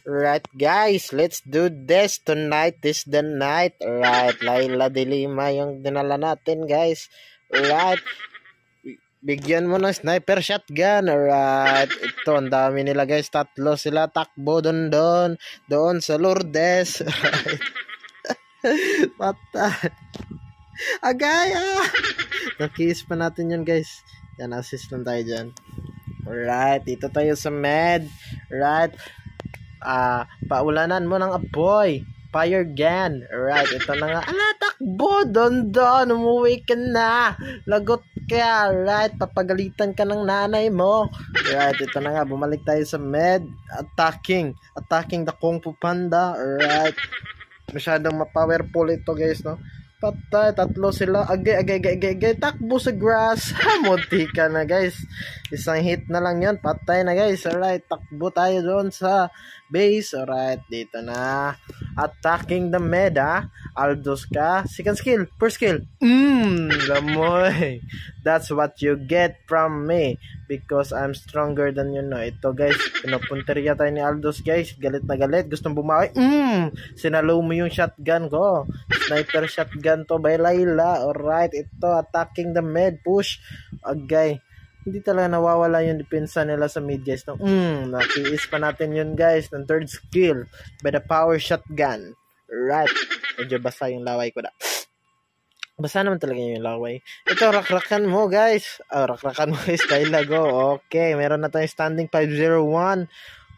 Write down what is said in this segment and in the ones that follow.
Right, guys, let's do this tonight. This the night. Right, Layla de Lima yung dinala natin, guys. Right. Bigyan mo ng sniper shotgun. Alright. Ito, ang dami nila, guys. Tatlo sila takbo doon sa Lourdes. Right. Patay. Agaya. Nakiis pa natin yun, guys. Yan, assist lang tayo dyan. Alright, dito tayo sa med. Right. Paulanan mo ng apoy. Fire gun. Alright, ito na nga. Takbo. Don. Umuwi ka na. Lagot ka. Alright, papagalitan ka ng nanay mo. Alright, ito na nga. Bumalik tayo sa med. Attacking the Kung Fu Panda. Alright. Masyadong ma-powerful ito, guys, no? Patay, tatlo sila. Agay. Takbo sa grass. Munti ka na, guys. Isang hit na lang yan. Patay na, guys. Alright, takbo tayo doon sa base. Alright, dito na. Attacking the med, ha? Aldos ka. Second skill. First skill. Lamoy. That's what you get from me. Because I'm stronger than you know. Ito, guys. Pinapunteriya tayo ni Aldos, guys. Galit na galit. Gustong bumawi. Sinalo mo yung shotgun ko. Sniper shotgun to by Layla. Alright, ito, attacking the med. Push. Agay. Hindi talaga nawawala yung depensa nila sa mid, guys. No? Nakiis pa natin yun, guys. Ng third skill by the power shotgun. Right. Medyo basa yung laway ko na. Basa naman talaga yung laway. Ito, rakrakan mo, guys. Rakrakan mo, guys. Layla, go. Okay, meron na tayong standing 501.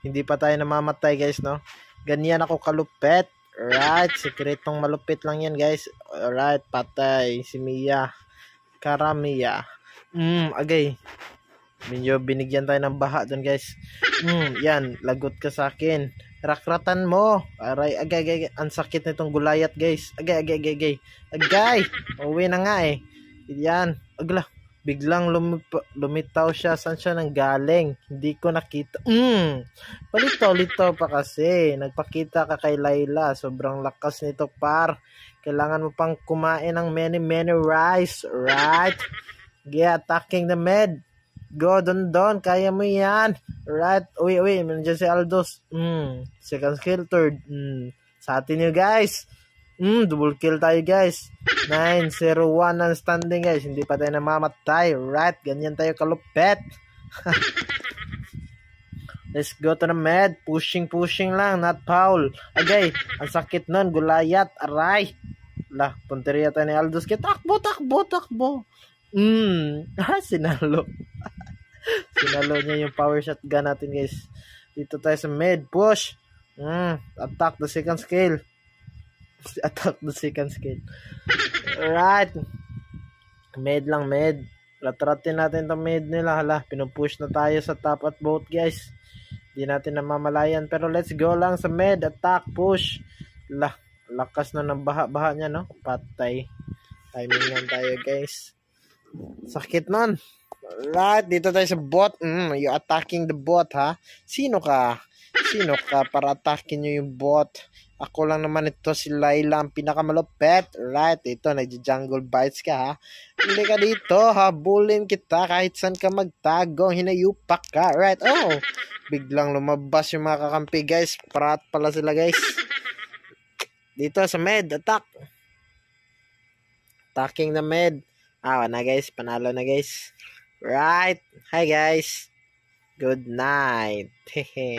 Hindi pa tayo namamatay, guys, no? Ganyan ako kalupet. Right, sekretong malupit lang yan, guys. Alright, patay si Mia. Karamiya. Agay. Medyo binigyan tayo ng baha doon, guys. Yan, lagot ka sa akin. Rakratan mo. Aray, agay. Ang sakit nitong gulayat, guys. Agay. Uwi na nga eh. Yan. Agla. Biglang lumitaw siya. Saan siya nang galing? Hindi ko nakita. Palito pa kasi. Nagpakita ka kay Layla. Sobrang lakas nito, par. Kailangan mo pang kumain ng many rice. Right? Yeah, attacking the med. Go, don. Kaya mo yan. Right? Uy. Nandiyan si Aldos. Second skill, third. Sa atin yun, guys. Double kill tayo, guys. 9-0-1 ang standing, guys. Hindi pa tayo namamatay. Right? Ganyan tayo kalupet. Let's go to the med. Pushing lang. Not foul. Agay. Ang sakit nun. Gulayat. Aray. Punteriya tayo ni Aldos. Takbo. Sinalo. Sinalo niya yung power shotgun natin, guys. Dito tayo sa med. Push. Attack the second skill. Alright. Med. Latratin natin itong med nila. Pinupush na tayo sa top at boat, guys. Hindi natin namamalayan. Pero let's go lang sa med. Attack, push. Lakas na ng baha niya, no? Patay. Timing lang tayo, guys. Sakit nun. Alright, dito tayo sa bot. You attacking the bot, ha? Sino ka para attacking nyo yung bot? Ako lang naman ito, si Layla, ang pinakamalupet. Right, ito, nagja-jungle bites ka, ha? Hindi ka dito, habulin kita kahit saan ka magtago. Hinayupak ka. Right, biglang lumabas yung mga kakampi, guys. Parat pala sila, guys. Dito sa med, attack. Attacking the med. Na, guys. Panalo na, guys. Right. Hi, guys. Good night. Hehe.